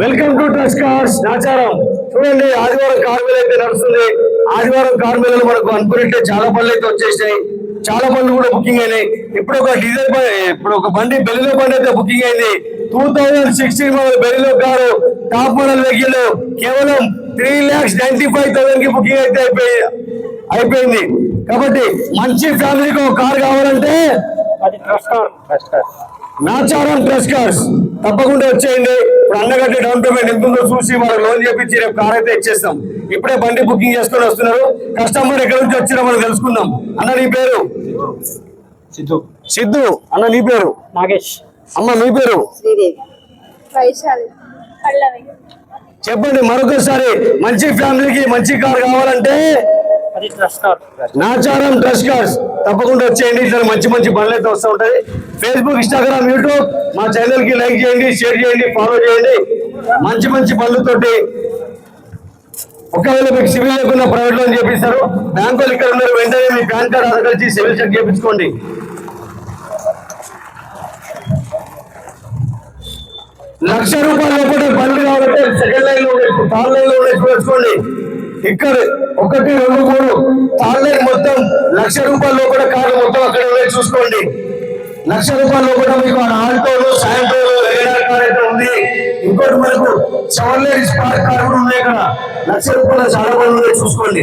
Welcome to trust cars Nacharam. చూడండి, ఆదివారం car Mela అయితే నడుస్తుంది. ఆదివారం కార్ మేళలు మనకు అనుకున్నట్టే చాలా పనులు అయితే వచ్చేసాయి. చాలా పనులు కూడా బుకింగ్ అయినాయి. ఇప్పుడు ఒక బండి బెలిలో బండి అయితే బుకింగ్ అయింది. 2016 మోడల్ బెలిలో కారు టాప్ మోడల్ వెహికల్ కేవలం 3,95,000 కి బుకింగ్ అయితే అయిపోయింది. కాబట్టి మంచి ఫ్యామిలీకి ఒక కార్ కావాలంటే నాచారం ట్రస్ట్ కార్స్ తప్పకుండా వచ్చేయండి. ఇప్పుడు అన్నగడ్డ డౌన్ పేమెంట్ ఎంత ఉందో చూసి మనం లోన్ చేపించి రేపు కార్ అయితే ఇచ్చేస్తాం. ఇప్పుడే బండి బుకింగ్ చేసుకొని వస్తున్నారు. కస్టమర్ ఎక్కడి నుంచి వచ్చినా మనం తెలుసుకుందాం. అన్న నీ పేరు? సిద్ధు. అన్న నీ పేరు? నాగేష్. అమ్మ నీ పేరు? చెప్పండి మరొకసారి. మంచి ఫ్యామిలీకి మంచి కార్ కావాలంటే నాచారం ట్రస్ట్ కార్స్ తప్పకుండా వచ్చేయండి. ఇట్లా మంచి మంచి బండ్లు అయితే వస్తూ ఉంటాయి. ఫేస్బుక్, ఇన్స్టాగ్రామ్, యూట్యూబ్ మా ఛానల్ కి లైక్ చేయండి, షేర్ చేయండి, ఫాలో చేయండి. మంచి మంచి బండ్లతోటి ఒకవేళ మీకు సివిల్ లేకుండా ప్రైవేట్ లోన్ చేపిస్తారు. బ్యాంక్ వాళ్ళు ఇక్కడ ఉన్నారు. వెంటనే మీ పాన్ కార్డ్ ఆధార్ కలిసి సివిల్ చెక్ చేయించుకోండి. ₹1,00,000 లోపల బండ్లు కావాలంటే సెకండ్ లైన్ లో థర్డ్ లైన్ లో చూసుకోండి. ఇక్కడ 1, 2, 3 థర్డ్ లైన్ మొత్తం ₹1,00,000 లోపల కార్లు మొత్తం అక్కడ చూసుకోండి. ₹1,00,000 లోపల మీకు ఆల్టోలు, శాంట్రోలు, రెగ్యులర్ కార్ అయితే ఉంది. ఇంకోటి మనకు చవర్లేర్ స్పార్క్ కార్ కూడా ఉన్నాయి. ఇక్కడ ₹1,00,000 చాలా మంది చూసుకోండి.